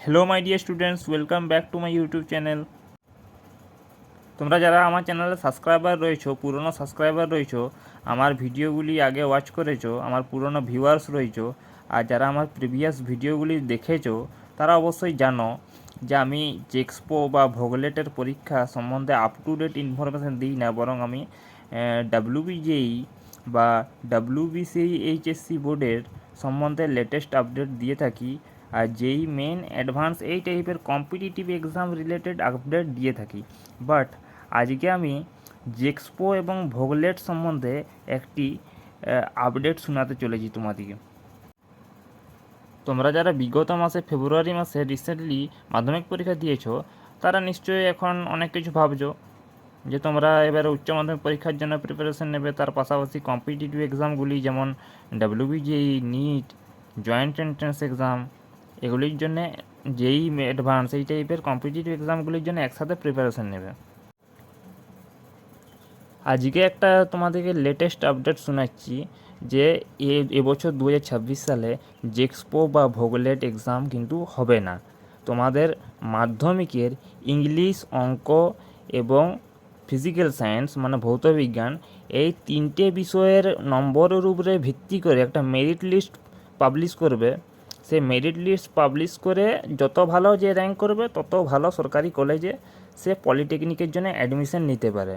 Hello my dear students, welcome back to my YouTube channel. তোমরা যারা আমার চ্যানেলে সাবস্ক্রাইবার রয়েছো, পুরনো সাবস্ক্রাইবার রয়েছো, আমার ভিডিওগুলি আগে ওয়াচ করেছো, আমার পুরনো ভিউয়ার্স রয়েছো, আর যারা আমার প্রিভিয়াস ভিডিওগুলি দেখেছো, তারা অবশ্যই জানো যে আমি জেক্সপো বা ভোগলেটের পরীক্ষা সম্বন্ধে আপ টু ডেট ইনফরমেশান দিই না, বরং আমি ডাব্লিউবিজেই বা ডাব্লিউবিসিই এইচএসসি বোর্ডের সম্বন্ধে লেটেস্ট আপডেট দিয়ে থাকি। আর যেই মেন অ্যাডভান্স এই টাইপের কম্পিটিটিভ এক্সাম রিলেটেড আপডেট দিয়ে থাকি। বাট আজকে আমি জেক্সপো এবং ভোগলেট সম্বন্ধে একটি আপডেট শোনাতে চলেছি তোমাদেরকে। তোমরা যারা বিগত মাসে ফেব্রুয়ারি মাসে রিসেন্টলি মাধ্যমিক পরীক্ষা দিয়েছো, তারা নিশ্চয়ই এখন অনেক কিছু ভাবছো যে তোমরা এবারে উচ্চ মাধ্যমিক পরীক্ষার জন্য প্রিপারেশন নেবে, তার পাশাপাশি কম্পিটিটিভ এক্সামগুলি যেমন WBJEE, NEET, joint entrance exam, এগুলির জন্য যেই অ্যাডভান্স এই টাইপের কম্পিটিটিভ এক্সামগুলির জন্য একসাথে প্রিপারেশন নেবে। আজকে একটা তোমাদেরকে লেটেস্ট আপডেট শোনাচ্ছি যে এবছর 2026 সালে জেক্সপো বা ভোগলেট এক্সাম কিন্তু হবে না। তোমাদের মাধ্যমিকের ইংলিশ, অঙ্ক এবং ফিজিক্যাল সায়েন্স মানে ভৌতবিজ্ঞান, এই তিনটে বিষয়ের নম্বরের উপরে ভিত্তি করে একটা মেরিট লিস্ট পাবলিশ করবে। সেই মেরিট লিস্ট পাবলিশ করে যত ভালো যে র্যাঙ্ক করবে, তত ভালো সরকারি কলেজে সে পলিটেকনিকের জন্য অ্যাডমিশন নিতে পারে।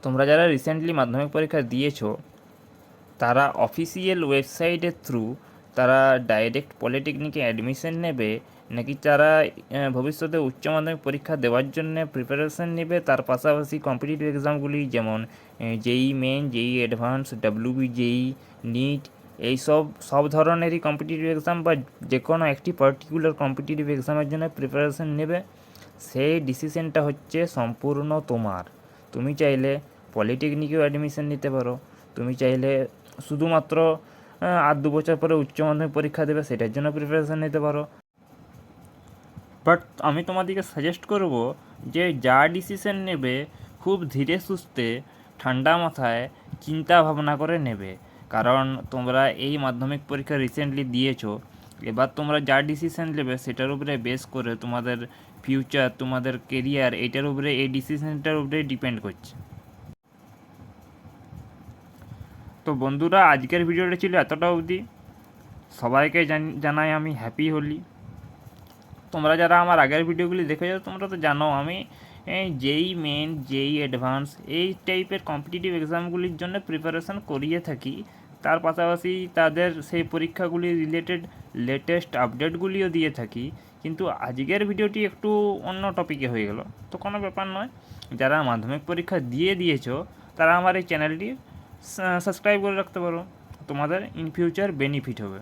তোমরা যারা রিসেন্টলি মাধ্যমিক পরীক্ষা দিয়েছো, তারা অফিসিয়াল ওয়েবসাইটের থ্রু তারা ডাইরেক্ট পলিটেকনিকে অ্যাডমিশন নেবে, নাকি তারা ভবিষ্যতে উচ্চ মাধ্যমিক পরীক্ষা দেওয়ার জন্য প্রিপারেশন নেবে, তার পাশাপাশি কম্পিটিটিভ এক্সামগুলি যেমন JEE Main, JEE Advanced, WBJEE, NEET, সব ধরনেরই কম্পিটিটিভ এক্সাম বা যে কোনো একটি পার্টিকুলার কম্পিটিটিভ এক্সামের জন্য প্রিপারেশন নেবে, সেই ডিসিশনটা হচ্ছে সম্পূর্ণ তোমার। তুমি চাইলে পলিটেকনিকেও অ্যাডমিশন নিতে পারো, তুমি চাইলে শুধুমাত্র 8-2 বছর পরে উচ্চ মাধ্যমিক পরীক্ষা দেবে, সেটার জন্য প্রিপারেশান নিতে পারো। বাট আমি তোমাদেরকে সাজেস্ট করব যে যা ডিসিশন নেবে খুব ধীরে সুস্থে, ঠান্ডা মাথায় চিন্তা ভাবনা করে নেবে। কারণ তোমরা এই মাধ্যমিক পরীক্ষা রিসেন্টলি দিয়েছো, এবার তোমরা যা ডিসিশন নেবে সেটার উপরে বেস করে তোমাদের ফিউচার, তোমাদের কেরিয়ার, এইটার উপরে, এই ডিসিশনটার উপরে ডিপেন্ড করছে। তো বন্ধুরা, আজকের ভিডিওটা ছিল এতটা অবধি। সবাইকে জানাই আমি হ্যাপি হোলি। তোমরা যারা আমার আগের ভিডিওগুলি দেখেছো, তোমরা তো জানো আমি জেই মেন, জেই অ্যাডভান্স এই টাইপের কম্পিটিটিভ এক্সামগুলির জন্য প্রিপারেশান করিয়ে থাকি। তার পাশাপাশি তাদের সেই পরীক্ষাগুলি রিলেটেড লেটেস্ট আপডেটগুলিও দিয়ে থাকি। কিন্তু আজকের ভিডিওটি একটু অন্য টপিকে হয়ে গেল, তো কোনো ব্যাপার নয়। যারা মাধ্যমিক পরীক্ষা দিয়েছো, তারা আমার এই চ্যানেলটি সাবস্ক্রাইব করে রাখতে পারো, তোমাদের ইন ফিউচার বেনিফিট হবে।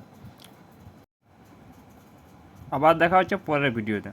আবার দেখা হচ্ছে পরের ভিডিওতে।